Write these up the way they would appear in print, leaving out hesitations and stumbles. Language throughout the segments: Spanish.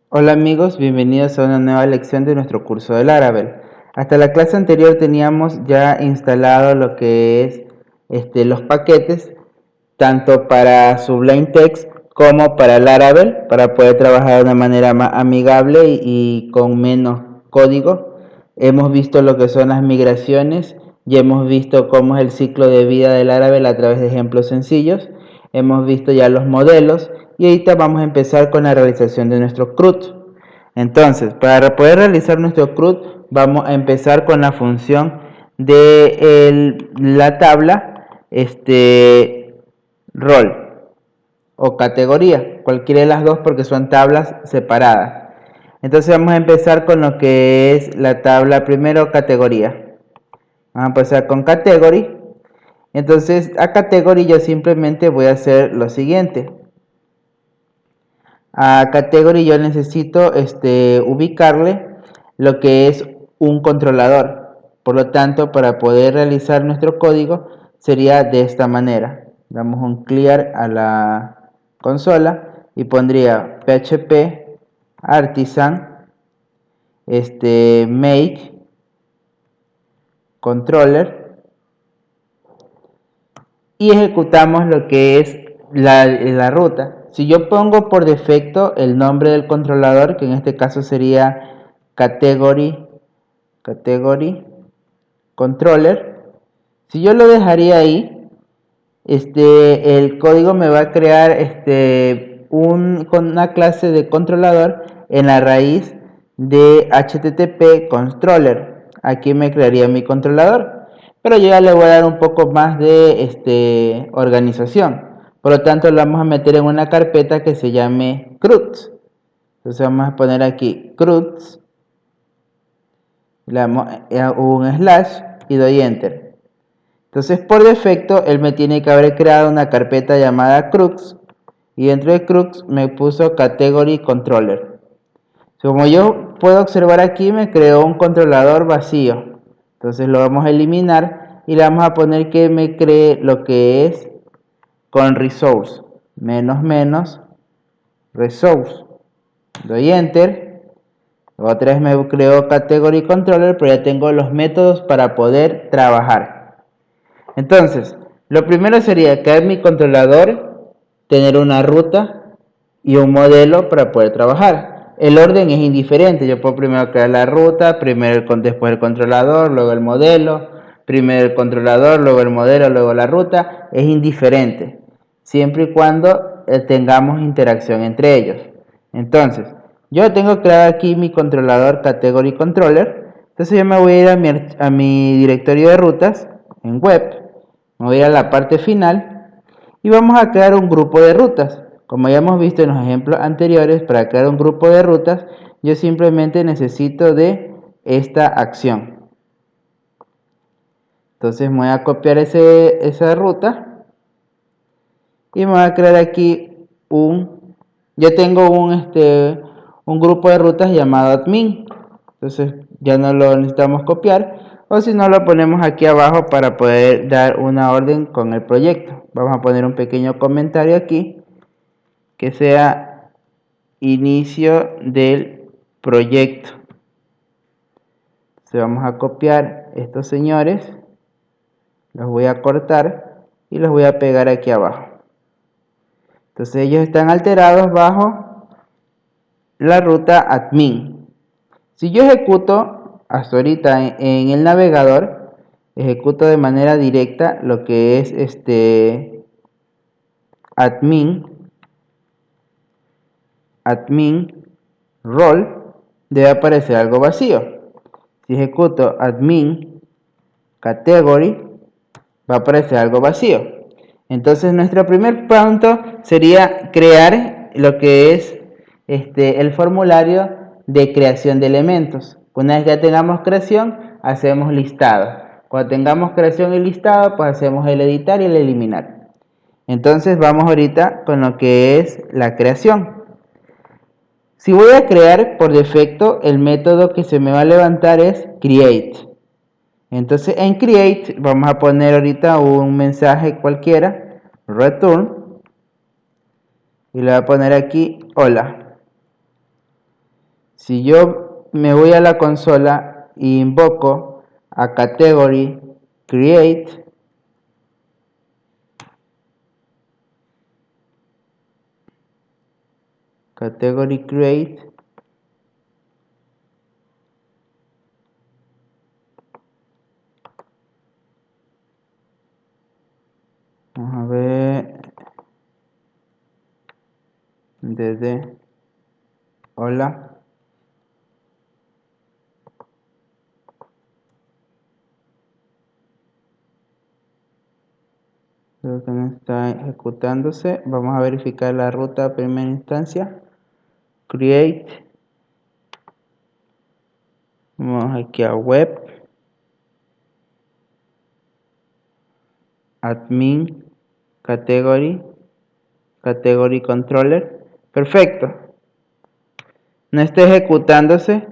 Hola amigos, bienvenidos a una nueva lección de nuestro curso de Laravel. Hasta la clase anterior teníamos ya instalado lo que es los paquetes, tanto para Sublime Text como para Laravel, para poder trabajar de una manera más amigable y con menos código. Hemos visto lo que son las migraciones y hemos visto cómo es el ciclo de vida de Laravel a través de ejemplos sencillos. Hemos visto ya los modelos y ahorita vamos a empezar con la realización de nuestro CRUD. Entonces, para poder realizar nuestro CRUD, vamos a empezar con la función de la tabla rol o categoría, cualquiera de las dos porque son tablas separadas. Entonces vamos a empezar con lo que es la tabla primero categoría. Vamos a empezar con category. Entonces a category yo simplemente voy a hacer lo siguiente. A category yo necesito ubicarle lo que es un controlador. Por lo tanto, para poder realizar nuestro código sería de esta manera. Damos un clear a la consola y pondría php artisan make controller y ejecutamos lo que es la ruta. Si yo pongo por defecto el nombre del controlador, que en este caso sería category controller, si yo lo dejaría ahí, el código me va a crear con una clase de controlador en la raíz de http controller. Aquí me crearía mi controlador, pero yo ya le voy a dar un poco más de organización. Por lo tanto, lo vamos a meter en una carpeta que se llame CRUDs. Entonces vamos a poner aquí CRUDs, le damos un slash y doy enter. Entonces por defecto él me tiene que haber creado una carpeta llamada CRUDs y dentro de CRUDs me puso category controller. Como yo puedo observar aquí, me creó un controlador vacío. Entonces lo vamos a eliminar y le vamos a poner que me cree lo que es con resource menos resource. Doy enter. Otra vez me creo category controller, pero ya tengo los métodos para poder trabajar. Entonces, lo primero sería crear mi controlador, tener una ruta y un modelo para poder trabajar. El orden es indiferente. Yo puedo primero crear la ruta, después el controlador, luego el modelo, primero el controlador, luego el modelo, luego la ruta. Es indiferente, siempre y cuando tengamos interacción entre ellos. Entonces, yo tengo creado aquí mi controlador category controller. Entonces yo me voy a ir a mi directorio de rutas en web. Me voy a ir a la parte final y vamos a crear un grupo de rutas. Como ya hemos visto en los ejemplos anteriores, para crear un grupo de rutas, yo simplemente necesito de esta acción. Entonces me voy a copiar esa ruta y me voy a crear aquí yo tengo un grupo de rutas llamado admin. Entonces ya no lo necesitamos copiar, o si no lo ponemos aquí abajo para poder dar una orden con el proyecto. Vamos a poner un pequeño comentario aquí que sea inicio del proyecto. Entonces vamos a copiar estos señores, los voy a cortar y los voy a pegar aquí abajo. Entonces ellos están alterados bajo la ruta admin. Si yo ejecuto hasta ahorita en el navegador, ejecuto de manera directa lo que es admin role, debe aparecer algo vacío. Si ejecuto admin category, va a aparecer algo vacío. Entonces nuestro primer punto sería crear lo que es el formulario de creación de elementos. Una vez que ya tengamos creación, hacemos listado. Cuando tengamos creación y listado, pues hacemos el editar y el eliminar. Entonces vamos ahorita con lo que es la creación. Si voy a crear, por defecto, el método que se me va a levantar es create. Entonces en create vamos a poner ahorita un mensaje cualquiera, return, y le voy a poner aquí hola. Si yo me voy a la consola e invoco a category create, vamos a ver, desde hola, creo que no está ejecutándose. Vamos a verificar la ruta a primera instancia. Create, vamos aquí a web, admin, category controller. Perfecto. No está ejecutándose.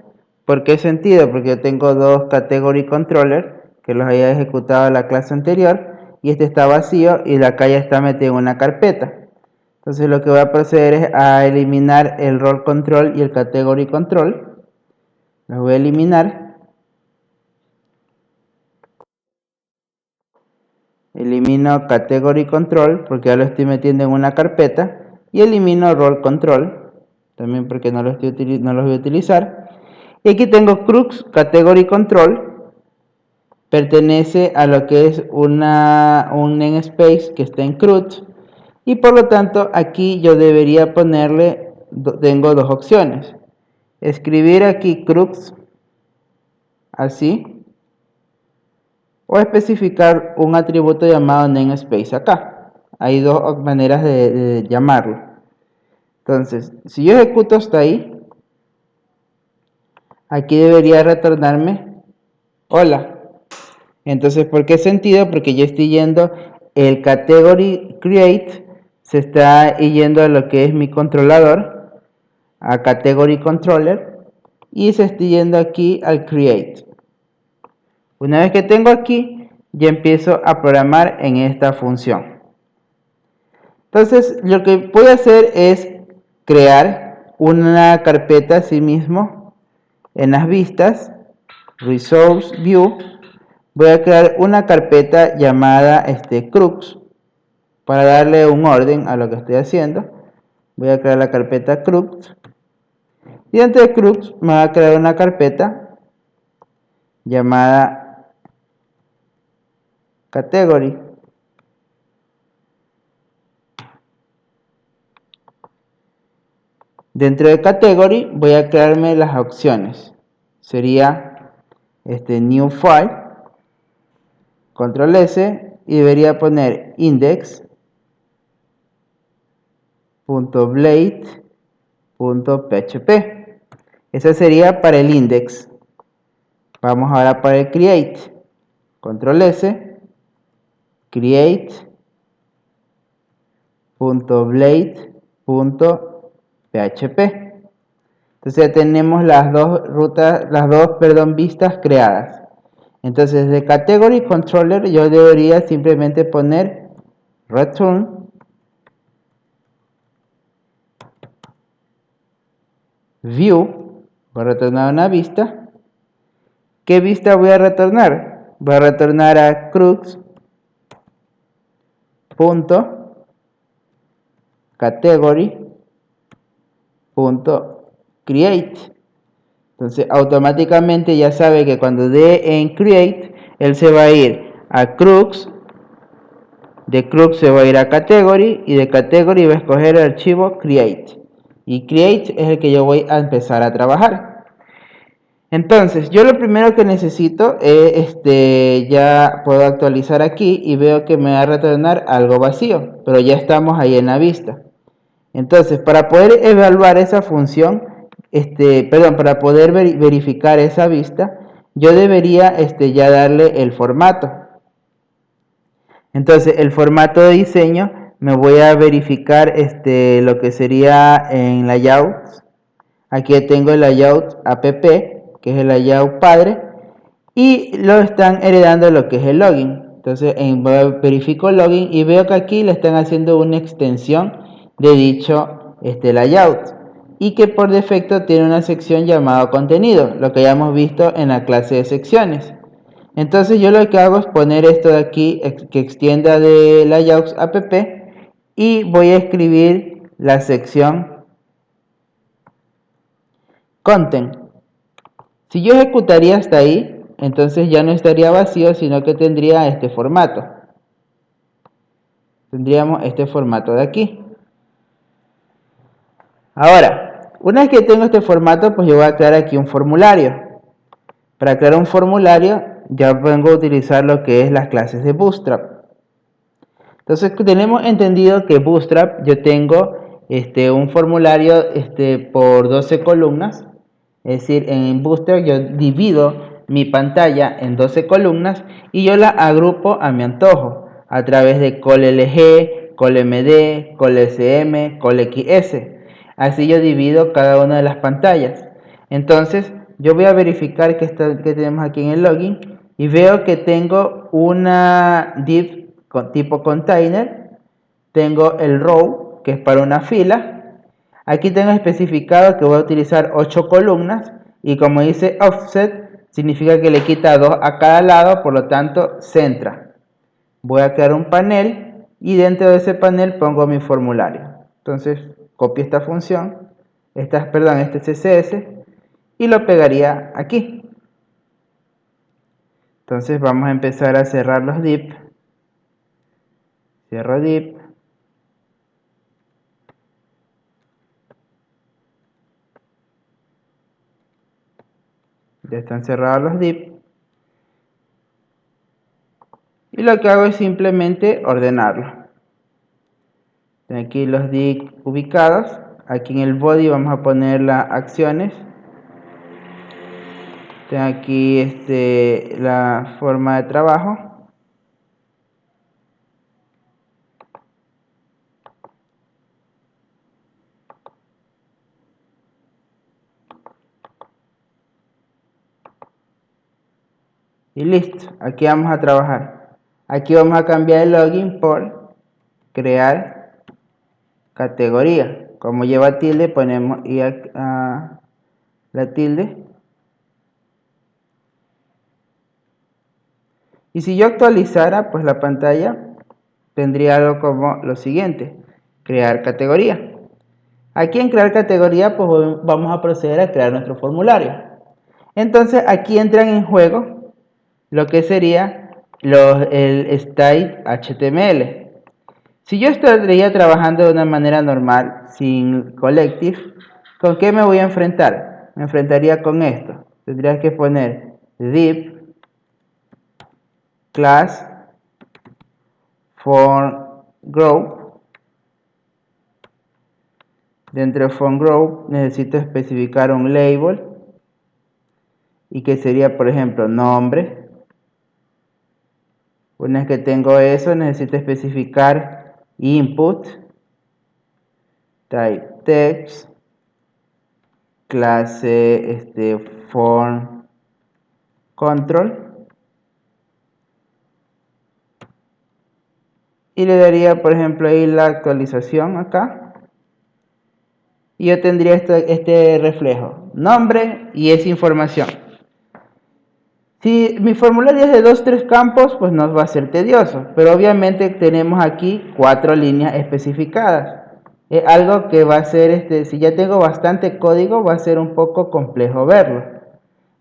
¿Por qué sentido? Porque yo tengo dos category controller que los había ejecutado en la clase anterior y este está vacío y la calle está metida en una carpeta. Entonces lo que voy a proceder es a eliminar el role control y el category control. Los voy a eliminar. Elimino category control porque ya lo estoy metiendo en una carpeta y elimino role control también porque no los voy a utilizar. Y aquí tengo crux category control, pertenece a lo que es un namespace que está en CRUD y por lo tanto aquí yo debería ponerle, tengo dos opciones, escribir aquí crux así o especificar un atributo llamado namespace acá. Hay dos maneras de llamarlo. Entonces, si yo ejecuto hasta ahí, aquí debería retornarme hola. Entonces, ¿por qué sentido? Porque yo estoy yendo el category create, se está yendo a lo que es mi controlador, a category controller, y se está yendo aquí al create. Una vez que tengo aquí, ya empiezo a programar en esta función. Entonces, lo que voy a hacer es crear una carpeta así mismo en las vistas, Resource View. Voy a crear una carpeta llamada crux para darle un orden a lo que estoy haciendo. Voy a crear la carpeta crux y dentro de crux me va a crear una carpeta llamada category. Dentro de category voy a crearme las opciones. Sería new file, control S, y debería poner index.blade.php. Esa sería para el index. Vamos ahora para el create. Control S, create.blade.php. Entonces ya tenemos las dos vistas creadas. Entonces de category controller yo debería simplemente poner return view, voy a retornar una vista. ¿Qué vista voy a retornar? Voy a retornar a crux.category.create. Entonces automáticamente ya sabe que cuando dé en create, él se va a ir a crux, de crux se va a ir a category y de category va a escoger el archivo create. Y create es el que yo voy a empezar a trabajar. Entonces, yo lo primero que necesito es, ya puedo actualizar aquí y veo que me va a retornar algo vacío, pero ya estamos ahí en la vista. Entonces, para poder evaluar esa función, para poder verificar esa vista, yo debería ya darle el formato. Entonces, el formato de diseño, me voy a verificar lo que sería en layout. Aquí tengo el layout app, que es el layout padre, y lo están heredando lo que es el login. Entonces verifico el login y veo que aquí le están haciendo una extensión de dicho layout. y que por defecto tiene una sección llamada contenido, lo que ya hemos visto en la clase de secciones. Entonces yo lo que hago es poner esto de aquí que extienda de layouts app y voy a escribir la sección content. Si yo ejecutaría hasta ahí, entonces ya no estaría vacío, sino que tendría este formato. Tendríamos este formato de aquí. Ahora, una vez que tengo este formato, pues yo voy a crear aquí un formulario. Para crear un formulario, ya vengo a utilizar lo que es las clases de Bootstrap. Entonces, tenemos entendido que Bootstrap, yo tengo un formulario por 12 columnas. Es decir, en Bootstrap yo divido mi pantalla en 12 columnas y yo la agrupo a mi antojo a través de col.lg, col.md, col.sm, col.xs. Así yo divido cada una de las pantallas. Entonces, yo voy a verificar que tenemos aquí en el login y veo que tengo una div con tipo container, tengo el row, que es para una fila. Aquí tengo especificado que voy a utilizar 8 columnas y como dice offset, significa que le quita 2 a cada lado, por lo tanto centra. Voy a crear un panel y dentro de ese panel pongo mi formulario. Entonces copio esta función, este CSS y lo pegaría aquí. Entonces vamos a empezar a cerrar los div. Cierro div. Ya están cerrados los div. Y lo que hago es simplemente ordenarlo. Tengo aquí los div ubicados. Aquí en el body vamos a poner las acciones. Tengo aquí la forma de trabajo. Y listo, aquí vamos a trabajar. Aquí vamos a cambiar el login por crear categoría. Como lleva tilde, ponemos la tilde. Y si yo actualizara pues la pantalla, tendría algo como lo siguiente: crear categoría. Aquí en crear categoría pues vamos a proceder a crear nuestro formulario. Entonces aquí entran en juego lo que sería el style HTML. Si yo estaría trabajando de una manera normal, sin collective, ¿con qué me voy a enfrentar? Me enfrentaría con esto. Tendría que poner div class form group. Dentro de form group necesito especificar un label y que sería, por ejemplo, nombre. Una vez que tengo eso, necesito especificar input, type text, clase form control. Y le daría, por ejemplo, ahí la actualización acá. Y yo tendría este reflejo, nombre y esa información. Si mi formulario es de 2-3 campos, pues nos va a ser tedioso. Pero obviamente tenemos aquí 4 líneas especificadas. Es algo que va a ser, si ya tengo bastante código, va a ser un poco complejo verlo.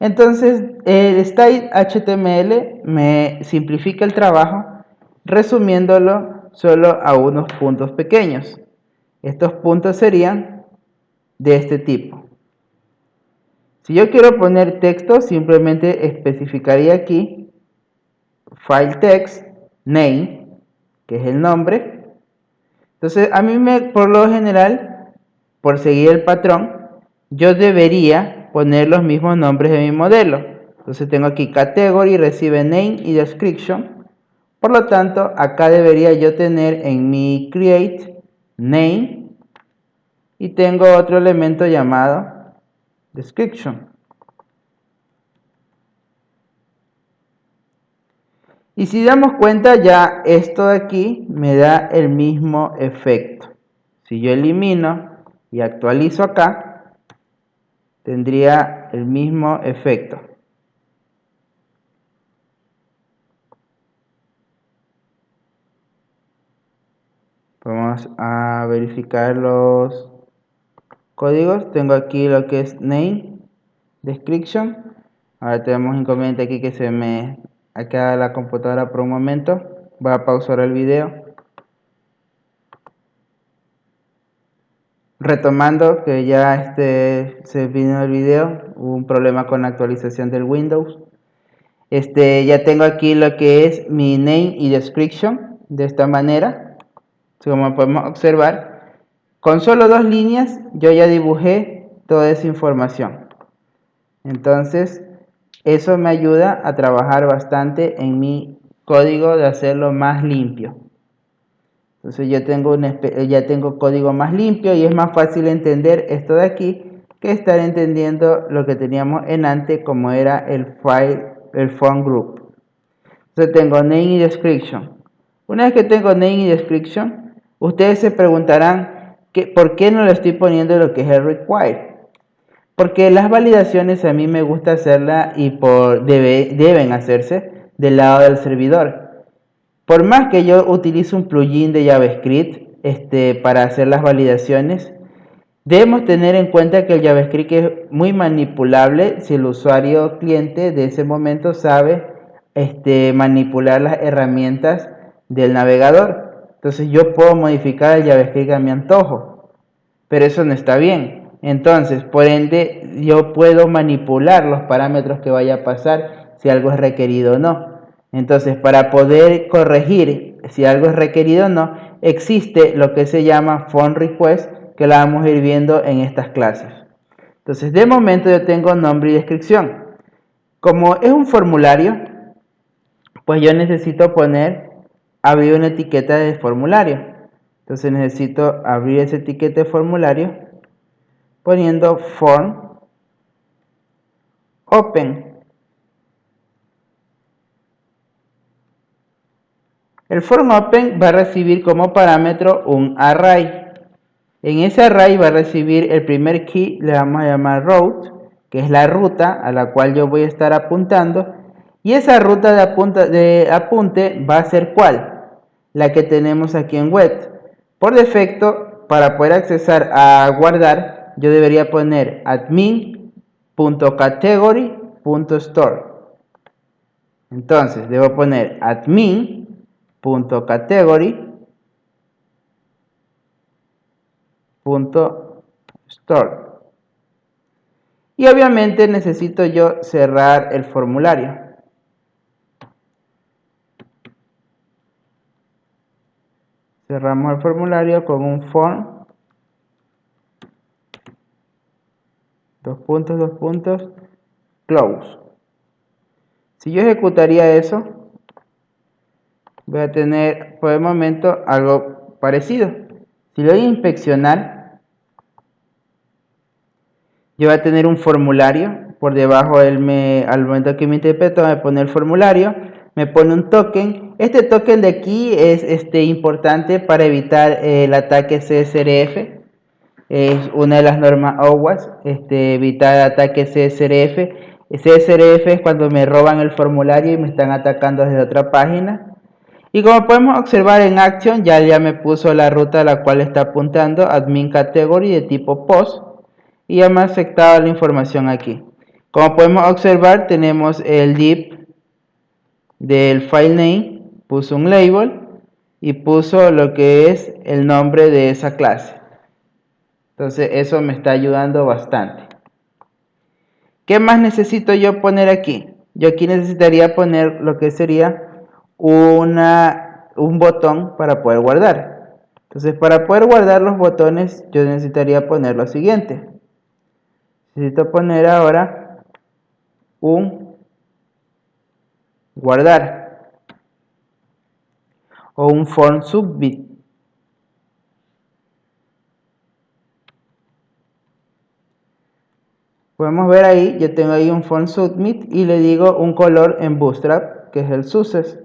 Entonces, el style HTML me simplifica el trabajo, resumiéndolo solo a unos puntos pequeños. Estos puntos serían de este tipo. Si yo quiero poner texto, simplemente especificaría aquí file text name, que es el nombre. Entonces, a mí por lo general, por seguir el patrón, yo debería poner los mismos nombres de mi modelo. Entonces tengo aquí category, recibe name y description. Por lo tanto, acá debería yo tener en mi create name y tengo otro elemento llamado description. Y si damos cuenta, ya esto de aquí me da el mismo efecto. Si yo elimino y actualizo acá, tendría el mismo efecto. Vamos a verificar los códigos. Tengo aquí lo que es name, description. Ahora tenemos inconveniente aquí que se me ha quedado la computadora por un momento. Voy a pausar el video. Retomando que ya se vino el video, hubo un problema con la actualización del Windows. Ya tengo aquí lo que es mi name y description de esta manera. Como podemos observar, con solo 2 líneas yo ya dibujé toda esa información. Entonces, eso me ayuda a trabajar bastante en mi código de hacerlo más limpio. Entonces ya tengo código más limpio y es más fácil entender esto de aquí que estar entendiendo lo que teníamos en antes como era el font group. Entonces tengo name y description. Una vez que tengo name y description, ustedes se preguntarán por qué no le estoy poniendo lo que es el require. Porque las validaciones a mí me gusta hacerlas y deben hacerse del lado del servidor. Por más que yo utilice un plugin de JavaScript para hacer las validaciones, debemos tener en cuenta que el JavaScript es muy manipulable si el usuario cliente de ese momento sabe manipular las herramientas del navegador. Entonces yo puedo modificar el JavaScript a mi antojo, pero eso no está bien. Entonces, por ende, yo puedo manipular los parámetros que vaya a pasar si algo es requerido o no. Entonces, para poder corregir si algo es requerido o no, existe lo que se llama font request, que la vamos a ir viendo en estas clases. Entonces, de momento yo tengo nombre y descripción. Como es un formulario, pues yo necesito abrir una etiqueta de formulario. Entonces necesito abrir esa etiqueta de formulario poniendo form open. El form open va a recibir como parámetro un array. En ese array va a recibir el primer key, le vamos a llamar route, que es la ruta a la cual yo voy a estar apuntando. Y esa ruta de apunte va a ser ¿cuál? La que tenemos aquí en web. Por defecto, para poder accesar a guardar, yo debería poner admin.category.store. Entonces, debo poner admin.category.store. Y obviamente necesito yo cerrar el formulario. Cerramos el formulario con un form, close. Si yo ejecutaría eso, voy a tener por el momento algo parecido. Si lo voy a inspeccionar, yo voy a tener un formulario. Por debajo al momento que me interpreto, me pone el formulario, me pone un token. Este token de aquí es importante para evitar el ataque CSRF. Es una de las normas OWASP, evitar ataque CSRF. CSRF es cuando me roban el formulario y me están atacando desde otra página. Y como podemos observar en Action, ya me puso la ruta a la cual está apuntando, admin category de tipo post, y ya me ha aceptado la información aquí. Como podemos observar, tenemos el div del file name, puso un label y puso lo que es el nombre de esa clase. Entonces eso me está ayudando bastante. ¿Qué más necesito yo poner aquí? Yo aquí necesitaría poner lo que sería un botón para poder guardar. Entonces para poder guardar los botones yo necesitaría poner lo siguiente. Necesito poner ahora un guardar o un form submit. Podemos ver ahí, yo tengo ahí un form submit y le digo un color en Bootstrap que es el success.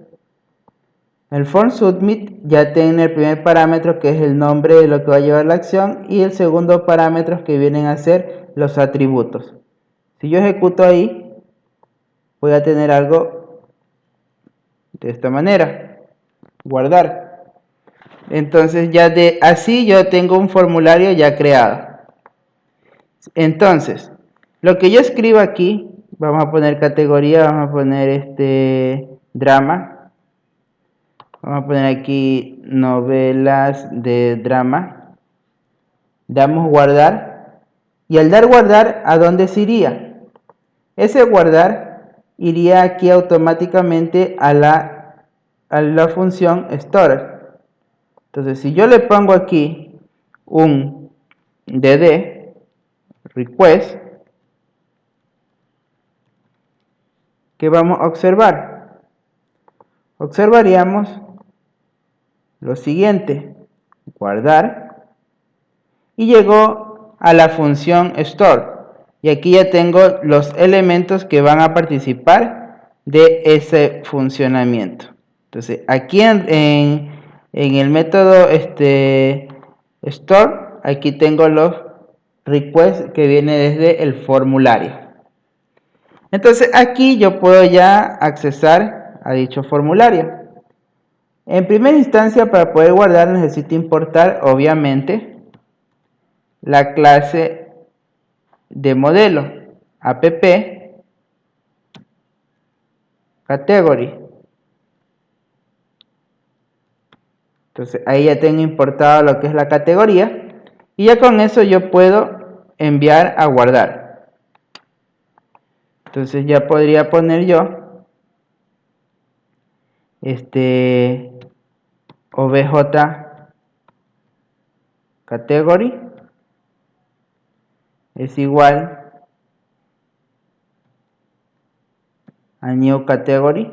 El form submit ya tiene el primer parámetro, que es el nombre de lo que va a llevar la acción, y el segundo parámetro, que vienen a ser los atributos. Si yo ejecuto ahí, voy a tener algo de esta manera, guardar. Entonces ya así yo tengo un formulario ya creado. Entonces, lo que yo escribo aquí, vamos a poner categoría, vamos a poner drama, vamos a poner aquí novelas de drama, damos guardar, y al dar guardar, ¿a dónde se iría? Ese guardar iría aquí automáticamente a la función storage. Entonces, si yo le pongo aquí un dd request, ¿qué vamos a observar? Observaríamos lo siguiente: guardar, y llegó a la función store, y aquí ya tengo los elementos que van a participar de ese funcionamiento. Entonces aquí en el método store, aquí tengo los requests que viene desde el formulario. Entonces aquí yo puedo ya accesar a dicho formulario. En primera instancia, para poder guardar, necesito importar obviamente la clase de modelo app category. Entonces ahí ya tengo importado lo que es la categoría, y ya con eso yo puedo enviar a guardar. Entonces ya podría poner yo obj category es igual a new category,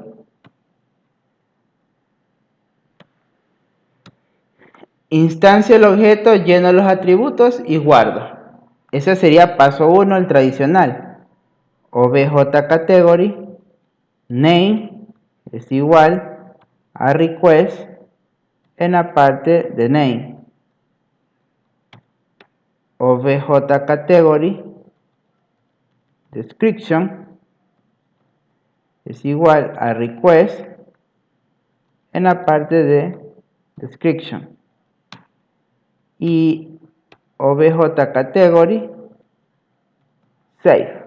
instancio el objeto, lleno los atributos y guardo. Ese sería paso 1, el tradicional. Obj category name es igual a request en la parte de name. Obj category description es igual a request en la parte de description. Y obj category save.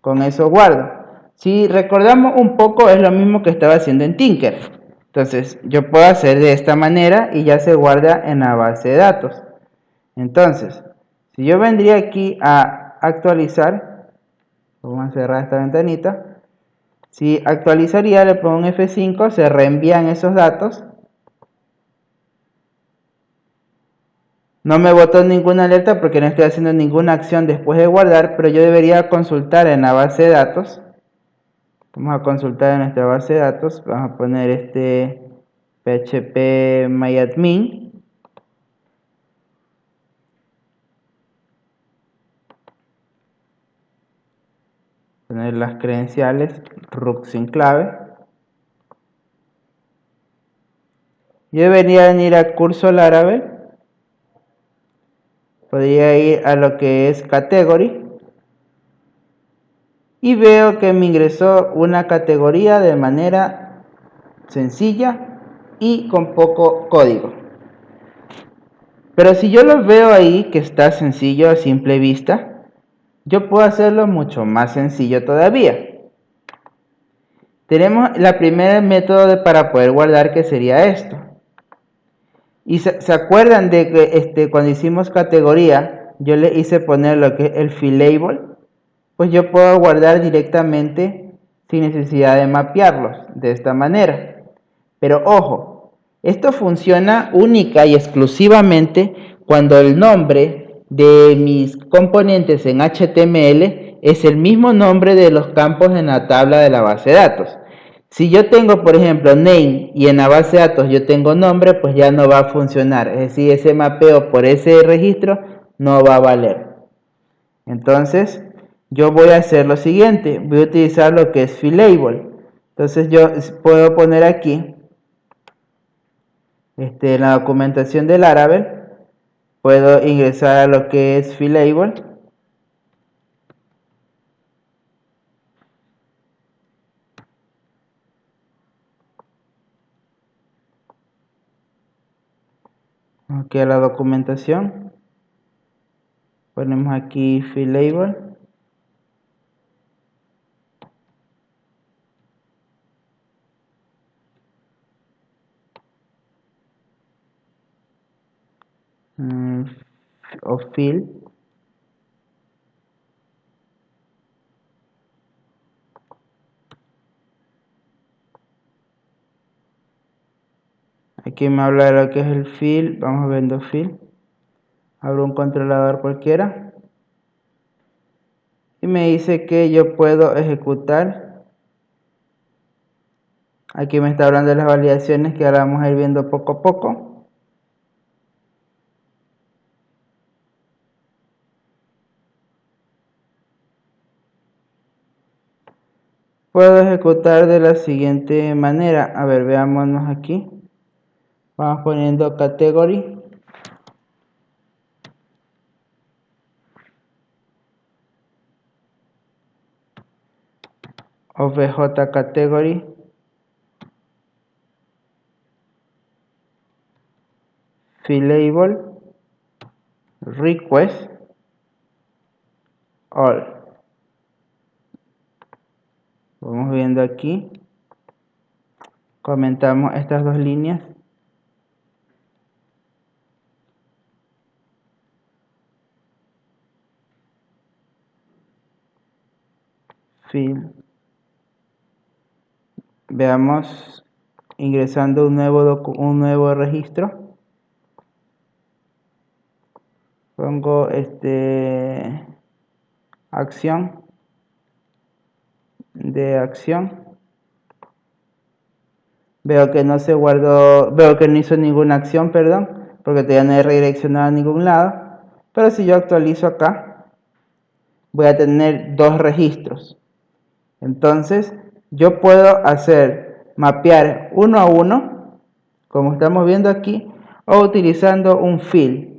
Con eso guardo. Si recordamos un poco, es lo mismo que estaba haciendo en Tinker. Entonces yo puedo hacer de esta manera y ya se guarda en la base de datos. Entonces, si yo vendría aquí a actualizar, vamos a cerrar esta ventanita. Si actualizaría, le pongo un F5, se reenvían esos datos. No me botó ninguna alerta porque no estoy haciendo ninguna acción después de guardar, pero yo debería consultar en la base de datos. Vamos a consultar en nuestra base de datos. Vamos a poner php myadmin. Poner las credenciales root sin clave. Yo debería venir a curso Laravel. Podría ir a lo que es category. Y veo que me ingresó una categoría de manera sencilla y con poco código. Pero si yo lo veo ahí que está sencillo a simple vista, yo puedo hacerlo mucho más sencillo todavía. Tenemos la primera método para poder guardar, que sería esto. Y se acuerdan de que cuando hicimos categoría, yo le hice poner lo que es el field label. Pues yo puedo guardar directamente sin necesidad de mapearlos de esta manera. Pero ojo, esto funciona única y exclusivamente cuando el nombre de mis componentes en HTML es el mismo nombre de los campos en la tabla de la base de datos. Si yo tengo, por ejemplo, name y en la base de datos yo tengo nombre, pues ya no va a funcionar. Es decir, ese mapeo por ese registro no va a valer. Entonces, yo voy a hacer lo siguiente. Voy a utilizar lo que es field label. Entonces, yo puedo poner aquí en la documentación del Laravel, puedo ingresar a lo que es Fileable. Aquí a la documentación. Ponemos aquí Fileable. O fill. Aquí me habla de lo que es el fill. Vamos viendo fill. Abro un controlador cualquiera. Y me dice que yo puedo ejecutar. Aquí me está hablando de las validaciones que ahora vamos a ir viendo poco a poco. Puedo ejecutar de la siguiente manera. A ver, veámonos aquí. Vamos poniendo category. OBJ category. Fileable. Request. All. Vamos viendo aquí. Comentamos estas dos líneas. Fill. Veamos ingresando un nuevo registro. Pongo acción de acción. Veo que no se guardó, veo que no hizo ninguna acción, perdón, porque todavía no he redireccionado a ningún lado. Pero si yo actualizo acá, voy a tener dos registros. Entonces, yo puedo mapear uno a uno, como estamos viendo aquí, o utilizando un fill.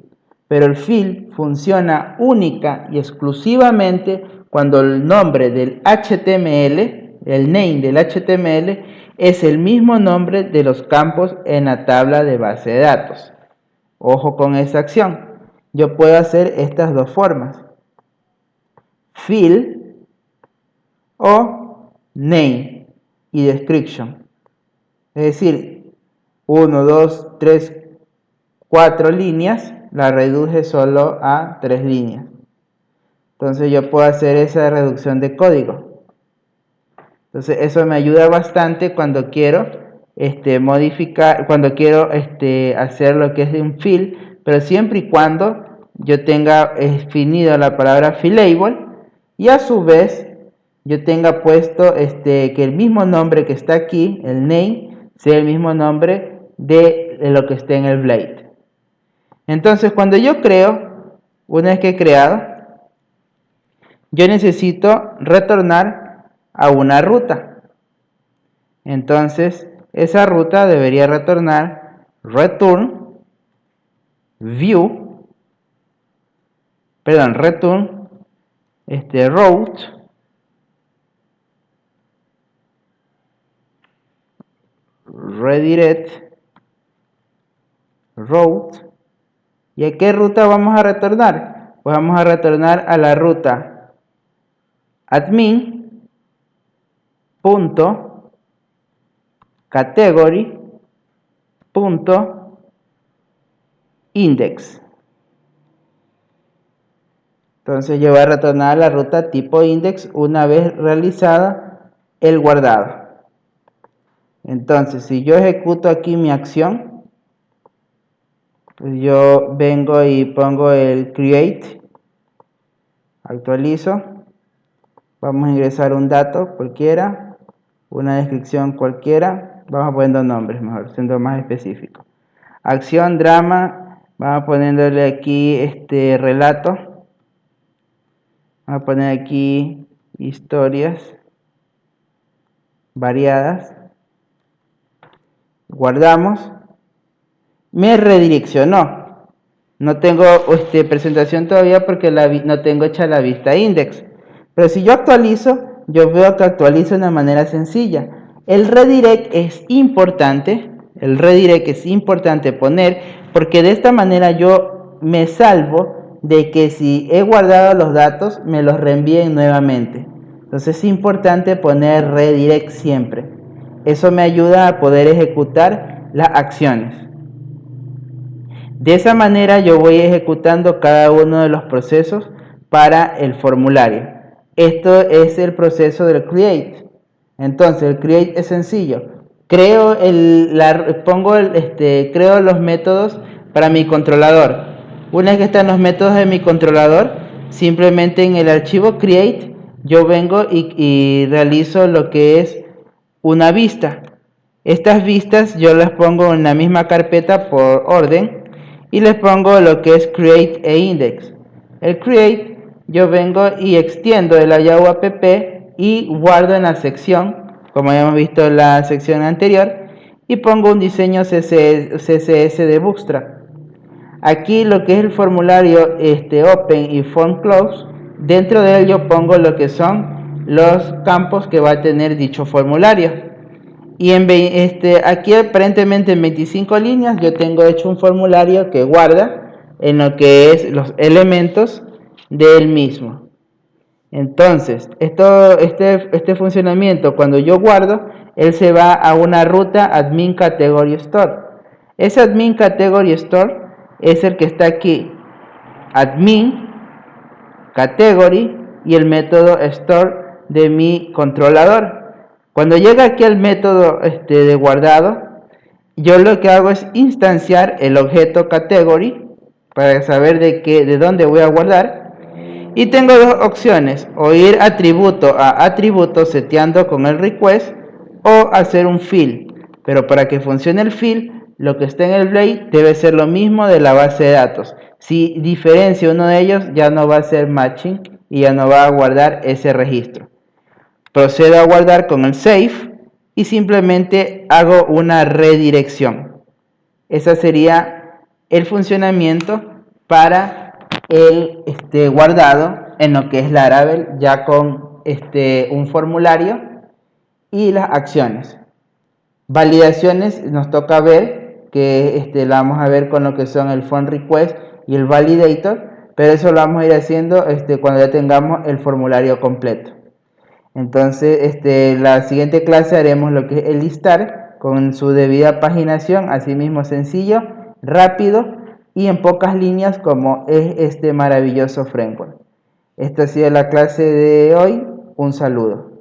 Pero el fill funciona única y exclusivamente cuando el nombre del HTML, el name del HTML, es el mismo nombre de los campos en la tabla de base de datos. Ojo con esa acción. Yo puedo hacer estas dos formas. Fill o name y description. Es decir, 1, 2, 3, 4 líneas, la reduje solo a 3 líneas. Entonces yo puedo hacer esa reducción de código. Entonces eso me ayuda bastante cuando quiero modificar, cuando quiero hacer lo que es de un fill, pero siempre y cuando yo tenga definido la palabra fillable y a su vez yo tenga puesto que el mismo nombre que está aquí, el name, sea el mismo nombre de lo que esté en el blade. Entonces cuando yo creo, una vez que he creado, yo necesito retornar a una ruta. Entonces, esa ruta debería retornar return route redirect route. ¿Y a qué ruta vamos a retornar? Pues vamos a retornar a la ruta admin.category.index. Entonces yo voy a retornar a la ruta tipo index una vez realizada el guardado. Entonces si yo ejecuto aquí mi acción, pues yo vengo y pongo el create, actualizo, vamos a ingresar un dato cualquiera, una descripción cualquiera, vamos poniendo nombres mejor, siendo más específico. Acción, drama, vamos poniéndole aquí relato, vamos a poner aquí historias variadas, guardamos me redireccionó. No tengo presentación todavía porque no tengo hecha la vista index. Pero si yo actualizo, yo veo que actualiza de una manera sencilla. El redirect es importante. El redirect es importante poner porque de esta manera yo me salvo de que si he guardado los datos me los reenvíen nuevamente. Entonces es importante poner redirect siempre. Eso me ayuda a poder ejecutar las acciones. De esa manera yo voy ejecutando cada uno de los procesos para el formulario. Esto es el proceso del create. Entonces el create es sencillo. Creo los métodos para mi controlador. Una vez que están los métodos de mi controlador, simplemente en el archivo create yo vengo y realizo lo que es una vista. Estas vistas yo las pongo en la misma carpeta por orden y les pongo lo que es create e index. El create yo vengo y extiendo el IAO app y guardo en la sección, como habíamos visto en la sección anterior, y pongo un diseño CSS de Bootstrap. Aquí lo que es el formulario Open y Form Close, dentro de él yo pongo lo que son los campos que va a tener dicho formulario. Y aquí aparentemente en 25 líneas yo tengo hecho un formulario que guarda en lo que es los elementos del mismo. Entonces, este funcionamiento, cuando yo guardo, él se va a una ruta admin category store. Ese admin category store es el que está aquí, admin category y el método store de mi controlador. Cuando llega aquí el método de guardado, yo lo que hago es instanciar el objeto category para saber de dónde voy a guardar. Y tengo dos opciones, o ir atributo a atributo seteando con el request o hacer un fill. Pero para que funcione el fill, lo que está en el Blade debe ser lo mismo de la base de datos. Si diferencia uno de ellos, ya no va a ser matching y ya no va a guardar ese registro. Procedo a guardar con el save y simplemente hago una redirección. Ese sería el funcionamiento para el guardado en lo que es Laravel, ya con un formulario y las acciones. Validaciones nos toca ver, que la vamos a ver con lo que son el form request y el validator, pero eso lo vamos a ir haciendo cuando ya tengamos el formulario completo. Entonces, la siguiente clase haremos lo que es el listar con su debida paginación, asimismo sencillo, rápido y en pocas líneas como es este maravilloso framework. Esta ha sido la clase de hoy. Un saludo.